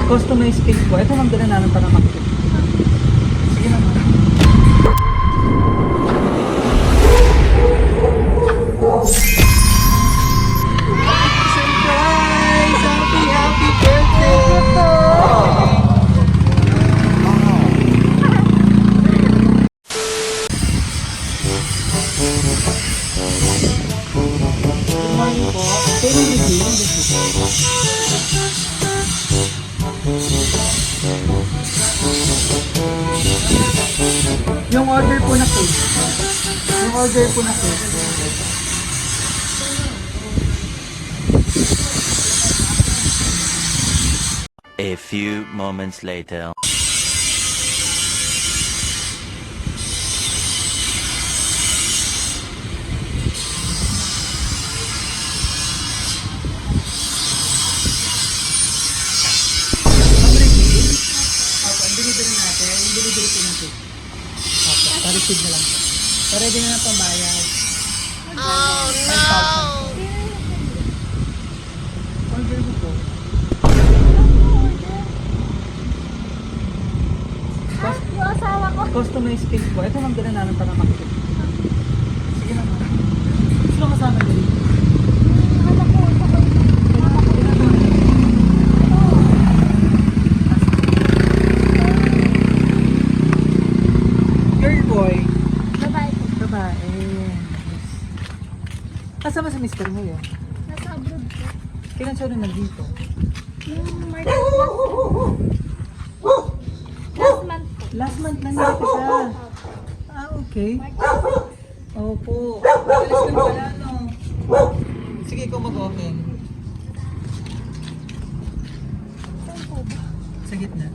Customized cake po. Ito ma'am, dala namin para makikita. Sige naman. Surprise! Happy birthday! Good morning po. Pwede yung order po na cake. Yung order po na cake. A few moments later. Delivery natin, yung delivery po ng cake. Opo, pa-receive na lang po. Pa-ready na lang pambayad. Oh no! 5,000. Order mo po. Yung asawa ko. Customized cake po. Ito ma'am, dala namin para makikita. Sige naman. Gusto mo kasama niyo? Anak ko. Girl boy. Babae ko. Babae. Kasama sa mister mo yun. Nasa abroad ko. Kailan siya rin nandito? Yung March last month po. Last month lang dito siya. Ah, okay. March. Opo. Alis ka na pala, no? Sige, ikaw mag-open. Saan po ba? Sa gitna.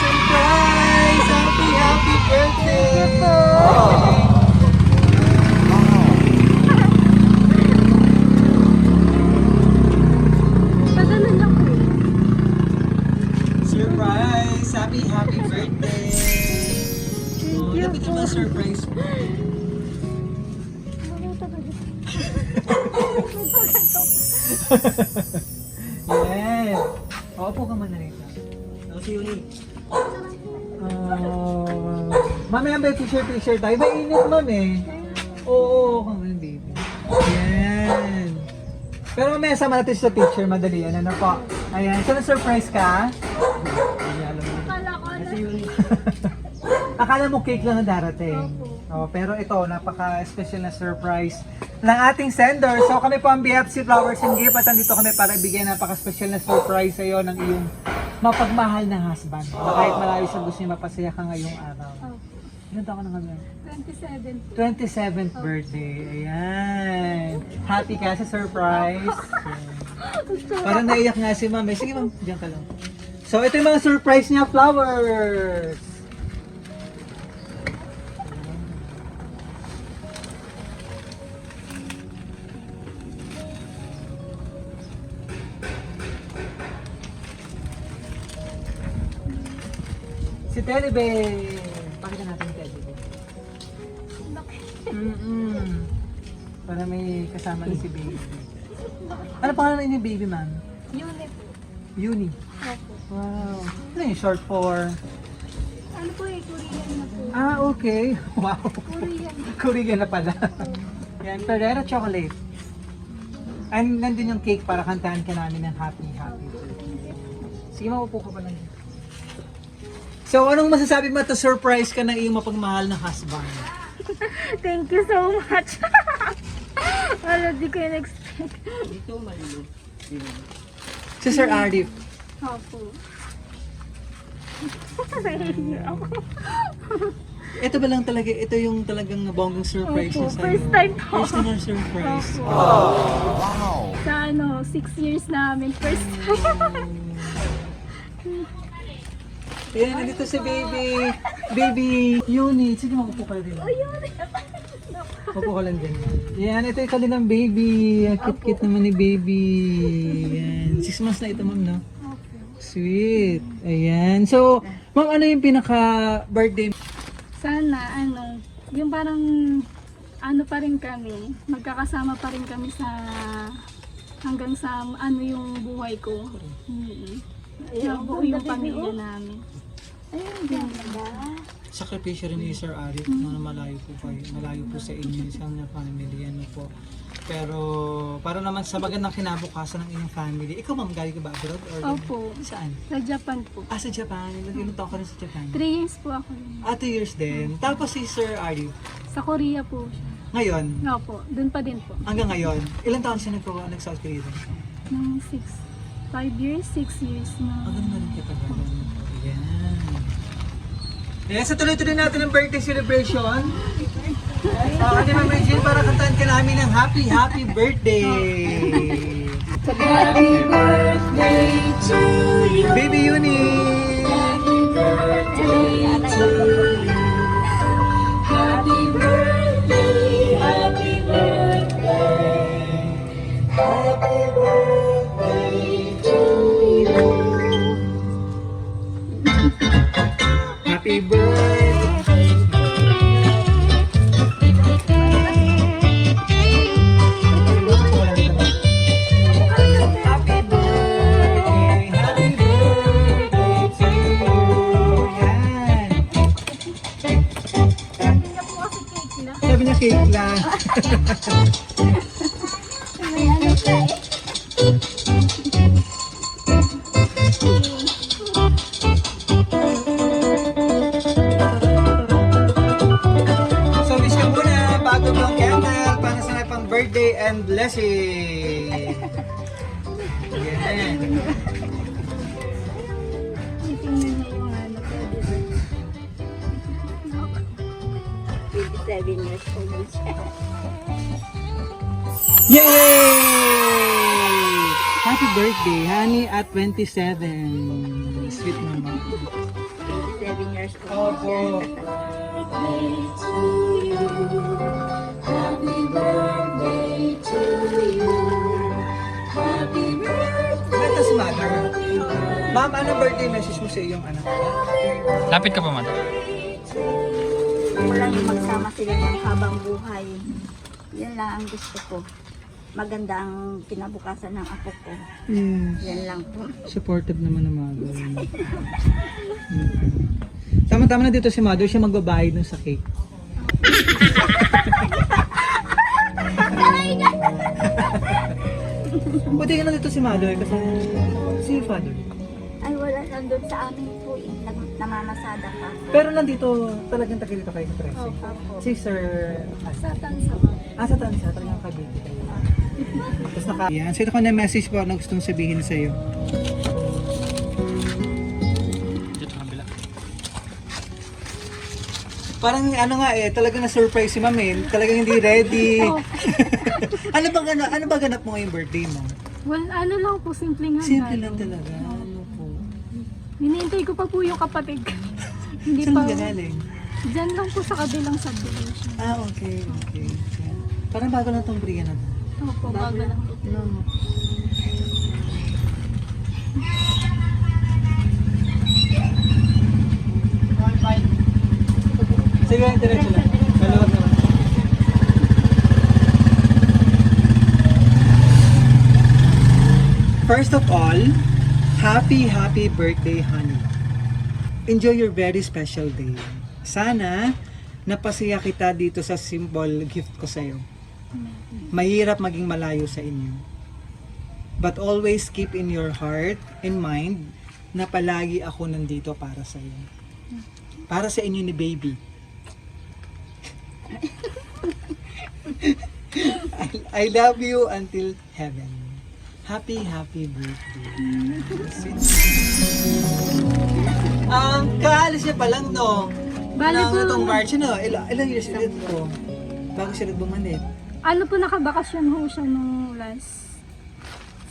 Surprise! Happy birthday! Pagano lang po. Surprise! Happy birthday! Thank you Dapat po. naman surprise mo. Yes! Opo ka man na rito. Si Yuni. Mamaya may picture tayo. Mainit ma'am eh. Oo, come on baby. Yan. Pero mamaya sama natin sa picture, madali yan. Ano po? Ayan. So na-surprise ka? Hindi alam mo. Akala ko Si Yuni. Akala mo cake lang ang darating. Oh, pero ito, napaka-special na surprise ng ating sender. So kami po ang BFC Flowers and Gift at andito kami para bigyan napaka-special na surprise sa iyo ng iyong mapagmahal na husband. Na kahit malayo sa gusto niya, mapasaya ka ngayong araw. Ilan taon ka na ngayon? 27. 27th birthday. Ayan. Happy ka sa surprise. Ayan. Parang naiyak nga si ma'am. Sige ma'am, diyan ka lang. So ito yung mga surprise niya, flowers. Si Teddy Bear. Pakita natin yung Teddy Bear. Para may kasama na si baby. Ano pangalan ni baby ma'am? Unit. Uni. Opo. Wow. Ano yung short for? Ano po eh, Korean na po. Ah, okay. Wow. Korean. Korean na pala. Yan, Ferrero chocolate. And nandun yung cake para kantahan ka namin ng happy. Sige, maupo ka pa lang. So, anong masasabi mo to surprise ka ng iyong mapagmahal na husband? Thank you so much. Wala, di ko yun expect. Dito, malilo. Si Sir Arif. Opo. Nahihiya ako. Ito ba lang talaga, ito yung talagang bonggang surprise Opo, niya sa'yo? first time po. First time na surprise. Opo. Sa 6 years namin, first time. Ayan, nandito si baby Uni. Sige, makupo ka rin. Ayun. Makupo ka lang dyan. Yan, ito yung kanilang baby. Ang cute-cute naman ni baby. Yan, 6 months na ito ma'am, no? Sweet. Ayan. So, ma'am, ano yung pinaka-birthday? Sana, yung parang ano pa rin kami, magkakasama pa rin kami sa hanggang sa ano yung buhay ko. Nabuo yung pamilya namin. Ayun, ganda. Sakripisyo rin ni Sir Arif na malayo po sa inyo, isang family, ano po. Pero para naman sa magandang kinabukasan ng inyong family, ikaw ma'am, galing ka ba abroad? Or Opo. Saan? Sa Japan po. Sa Japan. Ilang taon ka rin sa Japan? 3 years po ako. 2 years din. Tapos si Sir Arif, Sa Korea po siya. ngayon, Opo, dun pa din po. hanggang ngayon, ilang taon siya nag-South Korea din? Nung 5 years, 6 years na. Ang ganda rin kita ba? Ayan. Ayan, sa tuloy-tuloy natin ang birthday celebration. Kani Ma'am Regine, para kantaan ka namin ng happy, happy birthday! Happy birthday to you. Baby Eunice! Happy birthday to you. Happy birthday, happy birthday. Happy birthday to you. Happy birthday! Happy birthday! Happy birthday to you! Yan! Sabi niya cake lang. May ano ka eh. So wish ka muna bago ng candle para sa pang birthday and blessing. Yan. Tingnan niya yung ano ko. 27 years old siya. Yay! Happy birthday, honey, at 27. Sweet naman. 27 years old Opo. Happy birthday to you. Happy birthday. Ito si mother. Ma'am, ano birthday message mo sa iyong anak? Lapit ka pa, man. Walang magsama sila ng habang buhay. Yan lang ang gusto ko. Maganda ang kinabukasan ng apo ko. Yes. Yan lang po. Supportive naman ng mother. Tama-tama na dito si mother, siya magbabayad ng sa cake. Buti ka na dito si mother kasi si father. Ay, wala nandun sa amin po. Namamasada pa. Pero nandito talagang taga dito kayo sa Trece. Opo. Si Sir Sa tansa. sa Tansa, talagang kabiti kayo. Tapos Yan, so ito ko na message po na gustong sabihin sa iyo. Dito sa kabila. Parang ano nga talagang na-surprise si Ma'am talagang hindi ready. ano ba ganap mo ngayong birthday mo? Well, ano lang po, simpleng handa. Simple lang talaga. Ano po? Hinihintay ko pa po yung kapatid. Hindi Saan pa. mo ganaling? Diyan lang po sa kabilang subdivision. Okay. Yan. Parang bago lang tong briga na to. Opo, bago lang po. No. Sige, diretso lang. Maluwag naman. First of all, happy birthday, honey. Enjoy your very special day. Sana napasaya kita dito sa simple gift ko sa'yo. Mahirap maging malayo sa inyo. But always keep in your heart and mind na palagi ako nandito para sa iyo. Para sa inyo ni baby. I love you until heaven. Happy birthday. Ang kaalis niya pa lang, no? Bali Nang po, itong March, ano? Ilang years ulit ko? Bago siya nagbumanit. ano po, nakabakasyon ho siya nung last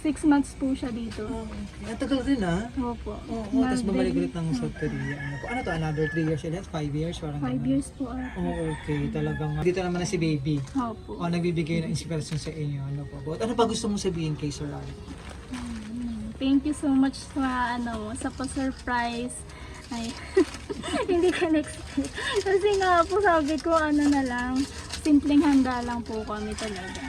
6 months po siya dito. Ang tagal rin, ah. Opo. Oo, tapos bumalik ulit ng South Korea. Ano to? Another 3 years ulit? 5 years? Parang 5 ganun. years po. Okay. Talagang dito naman na si baby. Opo. O, nagbibigay ng inspirasyon sa inyo. Ano po? But ano pa gusto mong sabihin kay Sir Al? Thank you so much sa pa-surprise. Ay, hindi ka na-expect. Kasi nga po sabi ko, na lang, simpleng handa lang po kami talaga.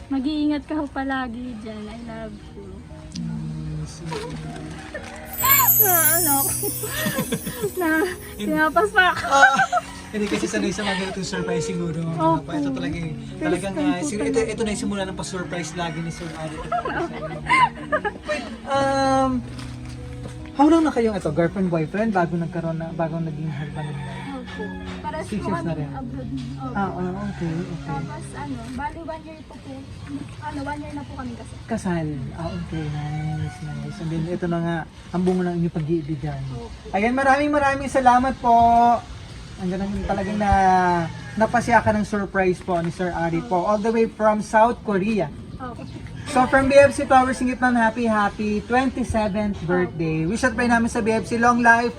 Mag-iingat ka ho palagi dyan. I love you. Na ano? Na pinapaspak. Hindi kasi sanay sa mga ganitong surprise siguro. Opo. Ito talagang ito na yung simula ng pa-surprise lagi ni Sir Ari. Wait, how long na kayong girlfriend, boyfriend, bago naging husband and wife? Opo. Pares 6 po years na kami rin. abroad. Opo. Okay. Tapos bali 1 year po po. 1 year na po kami kasi. Kasal. Okay, nice. And then ito na nga, ang bungo ng inyong pag-iibigan. Ayan, maraming salamat po. Ang ganun talagang napasya ka ng surprise po ni Sir Ari po. All the way from South Korea. Opo. So from BFC Flowers Singit, ma'am, happy 27th birthday. Wish at pray namin sa BFC long life,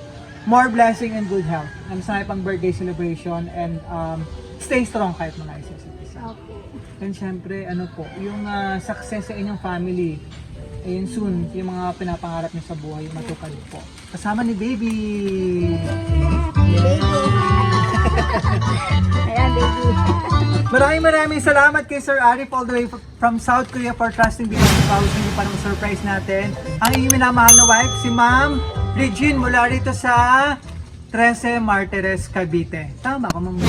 more blessing and good health. Ang sana pang birthday celebration and stay strong kahit mga isa. Opo. And syempre, yung success sa inyong family, ayun soon, yung mga pinapangarap niyo sa buhay, matupad po. Kasama ni Baby! Ayan, baby. Maraming salamat kay Sir Arif all the way from South Korea for trusting BFC Flowers Singit para surprise natin. Ang inyong minamahal na wife, si Ma'am Regine mula rito sa 13 Martires, Cavite. Tama ko, Ma'am?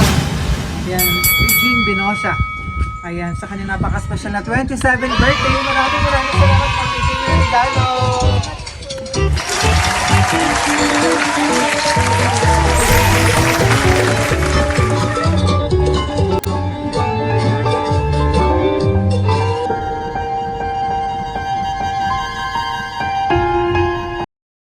Ayan, Regine Binosa. Ayan, sa kanyang napaka-special na 27th birthday. Maraming salamat po sa inyong regalo.